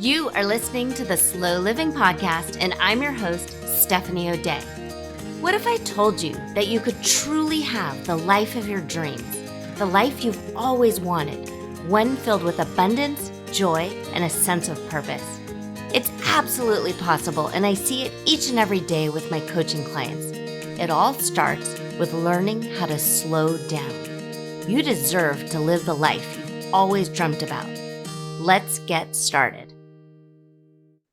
You are listening to the Slow Living Podcast, and I'm your host, Stephanie O'Day. What if I told you that you could truly have the life of your dreams, the life you've always wanted, one filled with abundance, joy, and a sense of purpose? It's absolutely possible, and I see it each and every day with my coaching clients. It all starts with learning how to slow down. You deserve to live the life you've always dreamt about. Let's get started.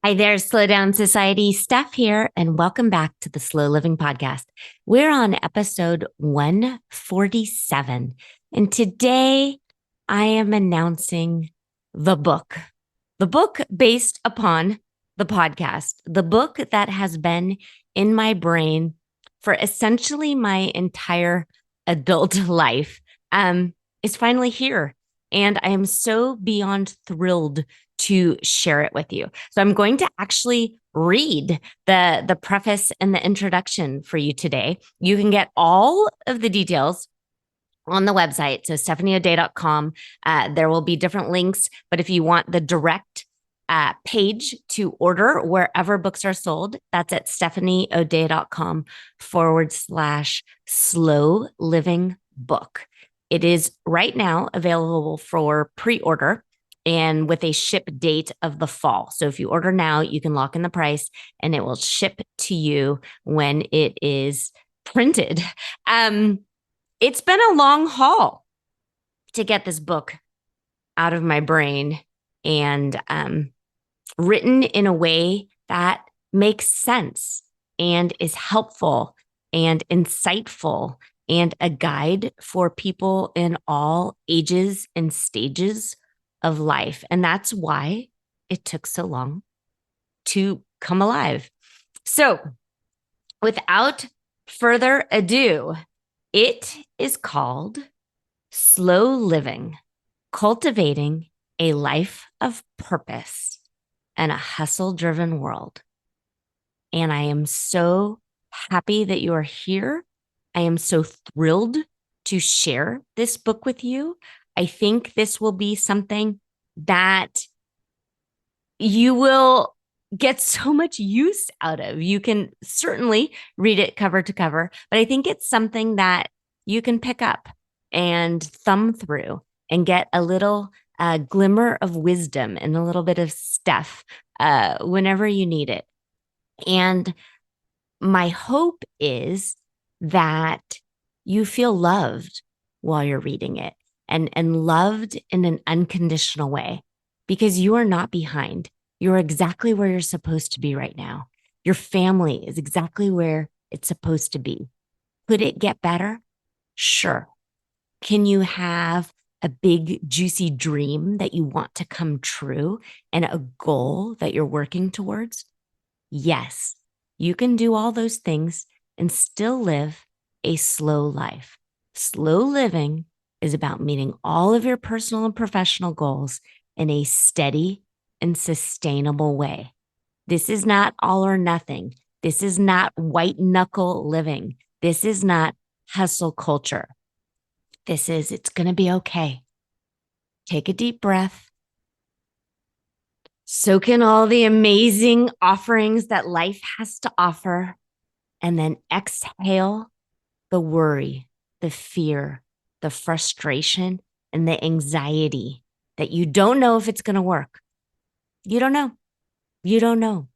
Hi there, Slow Down Society. Steph here, and welcome back to the Slow Living Podcast. We're on episode 147, and today I am announcing the book based upon the podcast, the book that has been in my brain for essentially my entire adult life, is finally here. And I am so beyond thrilled to share it with you. So I'm going to actually read the preface and the introduction for you today. You can get all of the details on the website. So stephanieoday.com. There will be different links, but if you want the direct page to order wherever books are sold, that's at stephanieoday.com/slow living book. It is right now available for pre-order and with a ship date of the fall. So if you order now, you can lock in the price and it will ship to you when it is printed. It's been a long haul to get this book out of my brain and written in a way that makes sense and is helpful and insightful and a guide for people in all ages and stages of life. And that's why it took so long to come alive. So without further ado, it is called Slow Living, Cultivating a Life of Purpose in a Hustle-Driven World. And I am so happy that you are here. I am so thrilled to share this book with you. I think this will be something that you will get so much use out of. You can certainly read it cover to cover, but I think it's something that you can pick up and thumb through and get a little glimmer of wisdom and a little bit of stuff whenever you need it. And my hope is that you feel loved while you're reading it and loved in an unconditional way, because you are not behind. You're exactly where you're supposed to be right now. Your family is exactly where it's supposed to be. Could it get better? Sure. Can you have a big, juicy dream that you want to come true and a goal that you're working towards? Yes, you can do all those things and still live a slow life. Slow living is about meeting all of your personal and professional goals in a steady and sustainable way. This is not all or nothing. This is not white knuckle living. This is not hustle culture. This is, it's going to be okay. Take a deep breath. Soak in all the amazing offerings that life has to offer, and then exhale the worry, the fear, the frustration, and the anxiety that you don't know if it's going to work. You don't know. You don't know.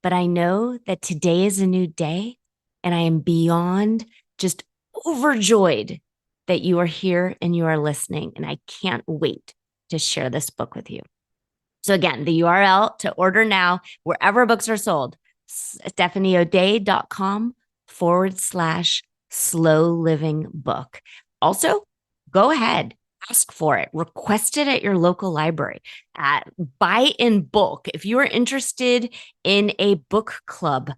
But I know that today is a new day, and I am beyond just overjoyed that you are here and you are listening, and I can't wait to share this book with you. So again, the URL to order now, wherever books are sold, stephanieoday.com/slow living book. Also, go ahead, ask for it, request it at your local library, buy in bulk. If you are interested in a book club,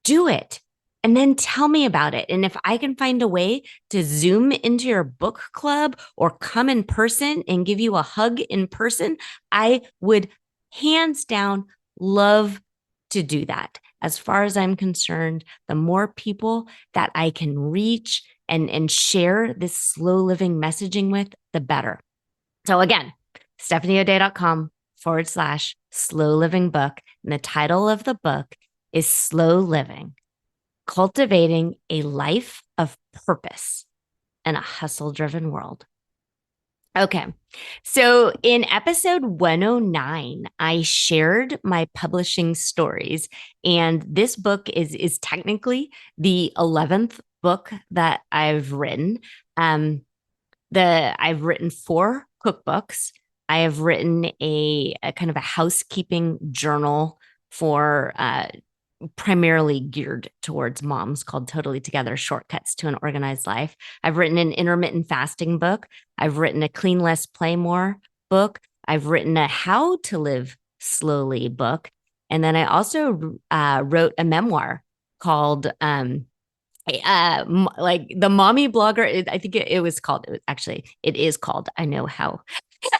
do it. And then tell me about it. And if I can find a way to Zoom into your book club or come in person and give you a hug in person, I would hands down love to do that. As far as I'm concerned, the more people that I can reach and share this slow living messaging with, the better. So again, stephanieoday.com slow living book. And the title of the book is Slow Living, Cultivating a Life of Purpose in a Hustle Driven World. Okay. So in episode 109, I shared my publishing stories. And this book is technically the 11th book that I've written. I've written 4 cookbooks. I have written a kind of a housekeeping journal for primarily geared towards moms called Totally Together: Shortcuts to an Organized Life. I've written an intermittent fasting book. I've written a Clean Less, Play More book. I've written a How to Live Slowly book. And then I also wrote a memoir called like the mommy blogger. I think it was called, it is called, I know how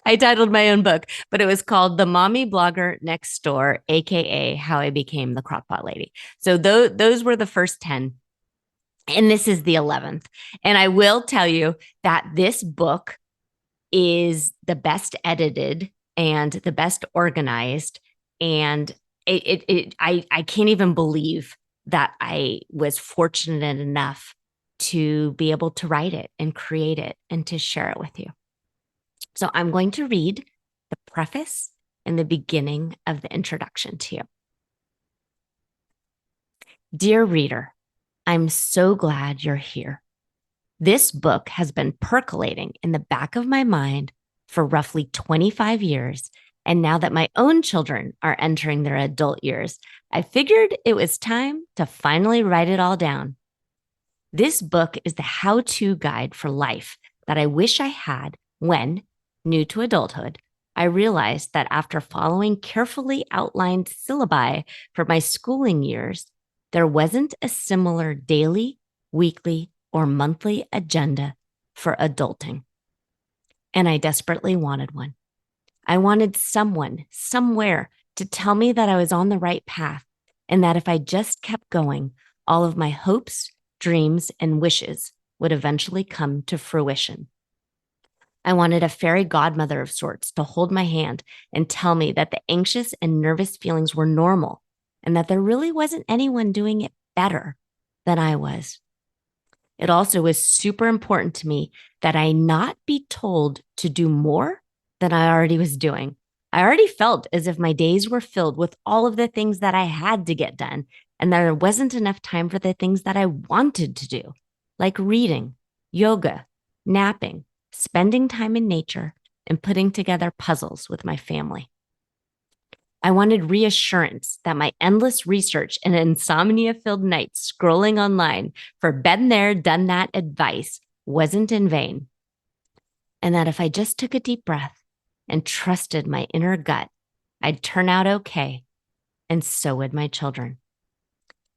I titled my own book, but it was called The Mommy Blogger Next Door, AKA How I Became the Crockpot Lady. So those were the first 10. And this is the 11th. And I will tell you that this book is the best edited and the best organized. And I can't even believe that I was fortunate enough to be able to write it and create it and to share it with you. So I'm going to read the preface and the beginning of the introduction to you. Dear reader, I'm so glad you're here. This book has been percolating in the back of my mind for roughly 25 years. And now that my own children are entering their adult years, I figured it was time to finally write it all down. This book is the how-to guide for life that I wish I had when, new to adulthood, I realized that after following carefully outlined syllabi for my schooling years, there wasn't a similar daily, weekly, or monthly agenda for adulting. And I desperately wanted one. I wanted someone, somewhere, to tell me that I was on the right path and that if I just kept going, all of my hopes, dreams, and wishes would eventually come to fruition. I wanted a fairy godmother of sorts to hold my hand and tell me that the anxious and nervous feelings were normal and that there really wasn't anyone doing it better than I was. It also was super important to me that I not be told to do more than I already was doing. I already felt as if my days were filled with all of the things that I had to get done and there wasn't enough time for the things that I wanted to do, like reading, yoga, napping, spending time in nature, and putting together puzzles with my family. I wanted reassurance that my endless research and insomnia-filled nights scrolling online for been there, done that advice wasn't in vain. And that if I just took a deep breath and trusted my inner gut, I'd turn out okay, and so would my children.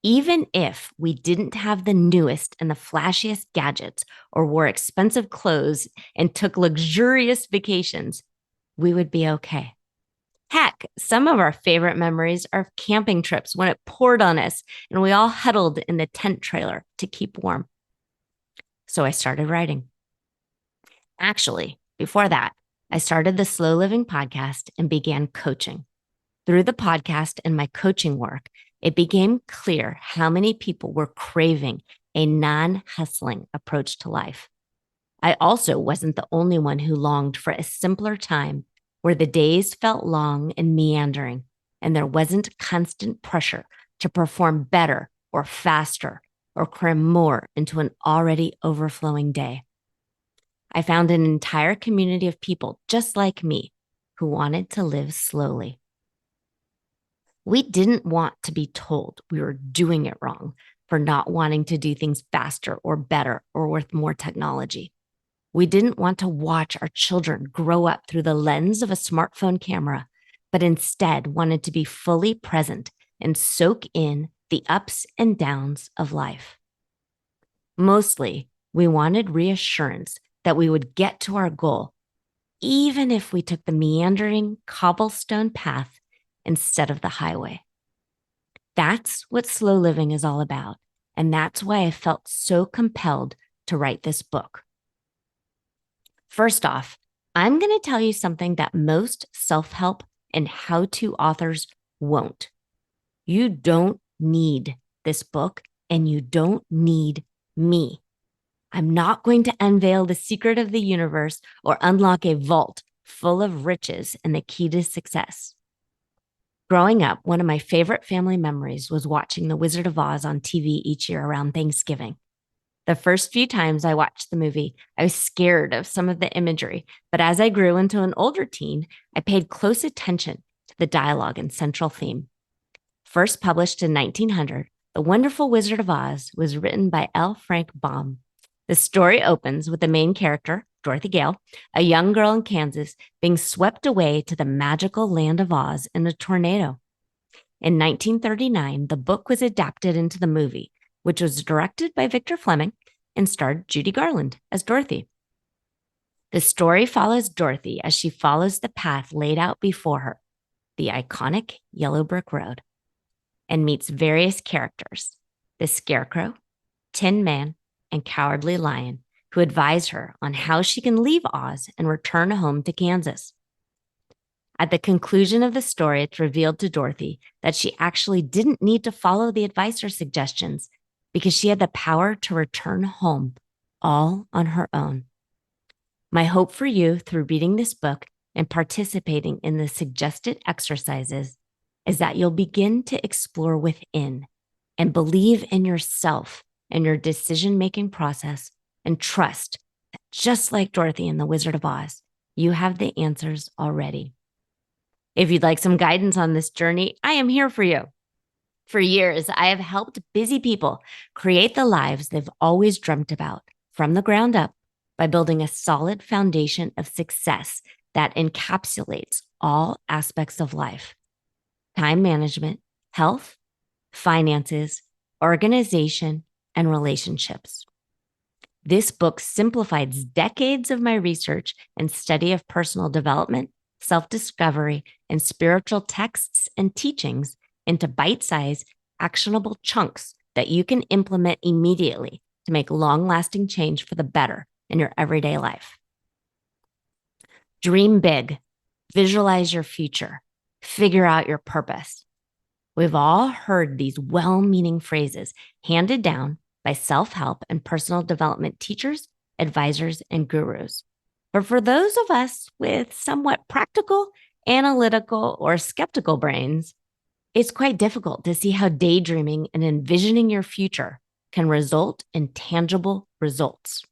Even if we didn't have the newest and the flashiest gadgets or wore expensive clothes and took luxurious vacations, we would be okay. Heck, some of our favorite memories are camping trips when it poured on us and we all huddled in the tent trailer to keep warm. So I started writing. Actually, before that, I started the Slow Living podcast and began coaching. Through the podcast and my coaching work, it became clear how many people were craving a non-hustling approach to life. I also wasn't the only one who longed for a simpler time where the days felt long and meandering, and there wasn't constant pressure to perform better or faster or cram more into an already overflowing day. I found an entire community of people just like me who wanted to live slowly. We didn't want to be told we were doing it wrong for not wanting to do things faster or better or with more technology. We didn't want to watch our children grow up through the lens of a smartphone camera, but instead wanted to be fully present and soak in the ups and downs of life. Mostly, we wanted reassurance that we would get to our goal, even if we took the meandering cobblestone path instead of the highway. That's what slow living is all about, and that's why I felt so compelled to write this book. First off, I'm going to tell you something that most self-help and how-to authors won't. You don't need this book, and you don't need me. I'm not going to unveil the secret of the universe or unlock a vault full of riches and the key to success. Growing up, one of my favorite family memories was watching The Wizard of Oz on TV each year around Thanksgiving. The first few times I watched the movie, I was scared of some of the imagery, but as I grew into an older teen, I paid close attention to the dialogue and central theme. First published in 1900, The Wonderful Wizard of Oz was written by L. Frank Baum. The story opens with the main character, Dorothy Gale, a young girl in Kansas, being swept away to the magical land of Oz in a tornado. In 1939, the book was adapted into the movie, which was directed by Victor Fleming and starred Judy Garland as Dorothy. The story follows Dorothy as she follows the path laid out before her, the iconic yellow brick road, and meets various characters, the Scarecrow, Tin Man, and Cowardly Lion, who advise her on how she can leave Oz and return home to Kansas. At the conclusion of the story, it's revealed to Dorothy that she actually didn't need to follow the advice or suggestions because she had the power to return home all on her own. My hope for you through reading this book and participating in the suggested exercises is that you'll begin to explore within and believe in yourself and your decision-making process, and trust that just like Dorothy in The Wizard of Oz, you have the answers already. If you'd like some guidance on this journey, I am here for you. For years, I have helped busy people create the lives they've always dreamt about from the ground up by building a solid foundation of success that encapsulates all aspects of life: time management, health, finances, organization, and relationships. This book simplifies decades of my research and study of personal development, self-discovery, and spiritual texts and teachings into bite-sized, actionable chunks that you can implement immediately to make long-lasting change for the better in your everyday life. Dream big, visualize your future, figure out your purpose. We've all heard these well-meaning phrases handed down by self-help and personal development teachers, advisors, and gurus. But for those of us with somewhat practical, analytical, or skeptical brains, it's quite difficult to see how daydreaming and envisioning your future can result in tangible results.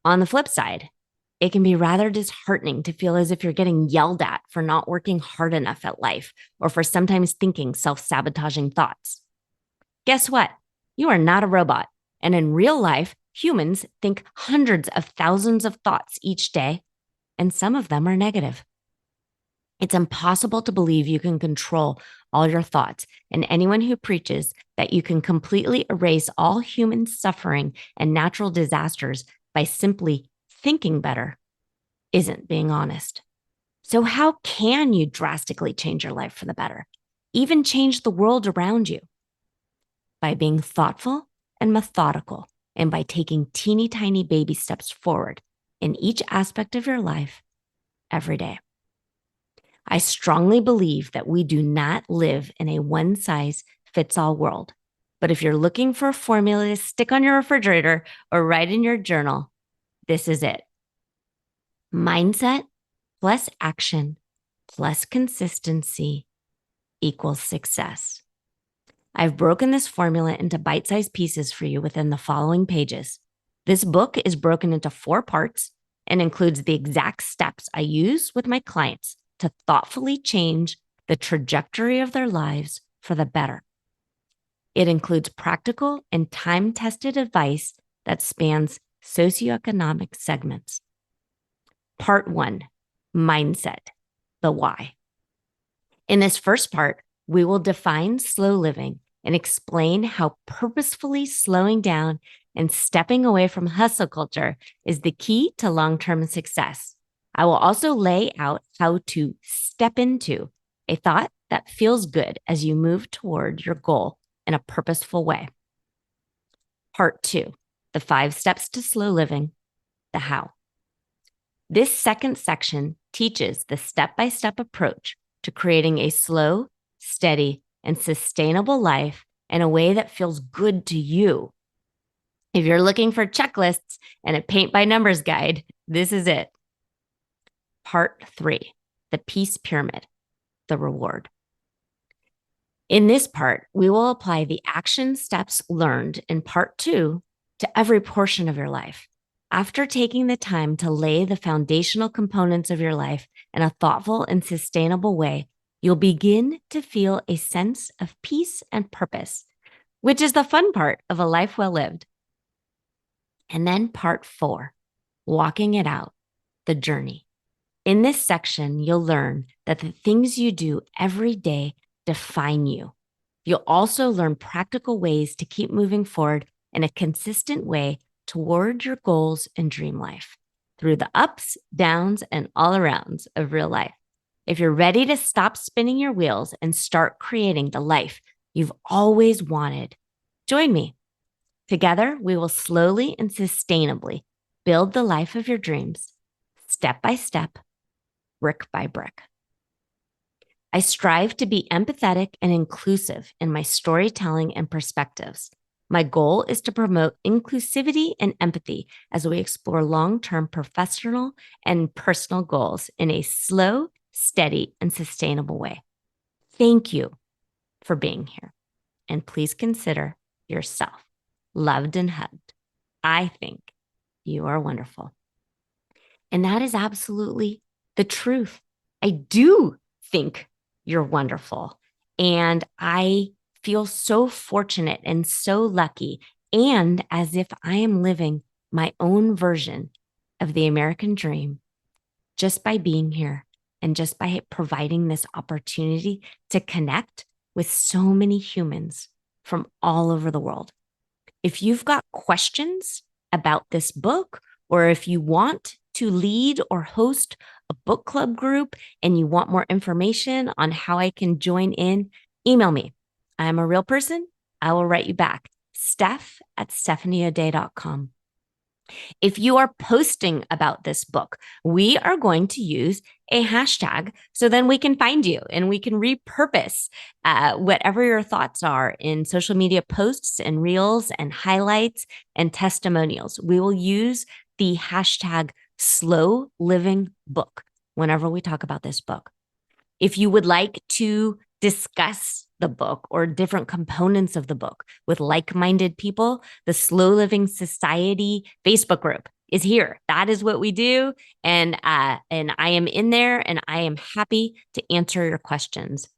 On the flip side, it can be rather disheartening to feel as if you're getting yelled at for not working hard enough at life or for sometimes thinking self-sabotaging thoughts. Guess what? You are not a robot. And in real life, humans think hundreds of thousands of thoughts each day, and some of them are negative. It's impossible to believe you can control all your thoughts, and anyone who preaches that you can completely erase all human suffering and natural disasters by simply thinking better isn't being honest. So how can you drastically change your life for the better? Even change the world around you? By being thoughtful and methodical, and by taking teeny tiny baby steps forward in each aspect of your life every day. I strongly believe that we do not live in a one-size-fits-all world. But if you're looking for a formula to stick on your refrigerator or write in your journal, this is it. Mindset plus action plus consistency equals success. I've broken this formula into bite-sized pieces for you within the following pages. This book is broken into 4 parts and includes the exact steps I use with my clients to thoughtfully change the trajectory of their lives for the better. It includes practical and time-tested advice that spans socioeconomic segments. Part 1, mindset, the why. In this first part, we will define slow living and explain how purposefully slowing down and stepping away from hustle culture is the key to long-term success. I will also lay out how to step into a thought that feels good as you move toward your goal in a purposeful way. Part 2, the 5 steps to slow living, the how. This second section teaches the step-by-step approach to creating a slow, steady, and sustainable life in a way that feels good to you. If you're looking for checklists and a paint by numbers guide, this is it. Part 3, the peace pyramid, the reward. In this part, we will apply the action steps learned in part 2 to every portion of your life. After taking the time to lay the foundational components of your life in a thoughtful and sustainable way, you'll begin to feel a sense of peace and purpose, which is the fun part of a life well lived. And then part 4, walking it out, the journey. In this section, you'll learn that the things you do every day define you. You'll also learn practical ways to keep moving forward in a consistent way toward your goals and dream life through the ups, downs, and all arounds of real life. If you're ready to stop spinning your wheels and start creating the life you've always wanted, join me. Together, we will slowly and sustainably build the life of your dreams, step by step, brick by brick. I strive to be empathetic and inclusive in my storytelling and perspectives. My goal is to promote inclusivity and empathy as we explore long-term professional and personal goals in a slow, steady, and sustainable way. Thank you for being here, and please consider yourself loved and hugged. I think you are wonderful. And that is absolutely the truth. I do think you're wonderful. And I feel so fortunate and so lucky, and as if I am living my own version of the American dream just by being here and just by providing this opportunity to connect with so many humans from all over the world. If you've got questions about this book, or if you want to lead or host a book club group and you want more information on how I can join in, email me. I'm a real person. I will write you back. Steph@stephaniaday.com. If you are posting about this book, we are going to use a hashtag so then we can find you and we can repurpose whatever your thoughts are in social media posts and reels and highlights and testimonials. We will use the hashtag slow living book whenever we talk about this book. If you would like to discuss the book or different components of the book with like-minded people, the Slow Living Society Facebook group is here. That is what we do. And I am in there and I am happy to answer your questions.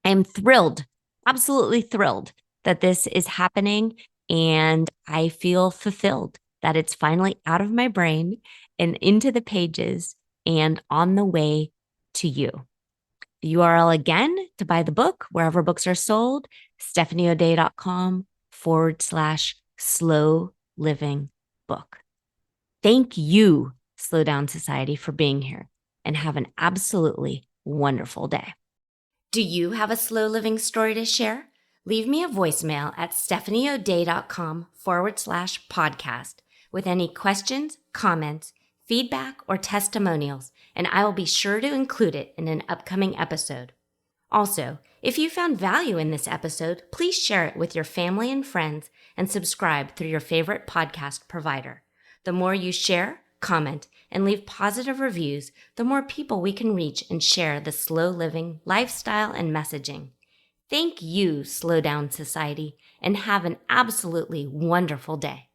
I am thrilled, absolutely thrilled that this is happening. And I feel fulfilled that it's finally out of my brain and into the pages and on the way to you. The URL again to buy the book, wherever books are sold, stephaniaday.com/slow living book. Thank you, Slow Down Society, for being here, and have an absolutely wonderful day. Do you have a slow living story to share? Leave me a voicemail at stephaniaday.com/podcast with any questions, comments, feedback, or testimonials, and I will be sure to include it in an upcoming episode. Also, if you found value in this episode, please share it with your family and friends and subscribe through your favorite podcast provider. The more you share, comment, and leave positive reviews, the more people we can reach and share the slow living lifestyle and messaging. Thank you, Slow Down Society, and have an absolutely wonderful day.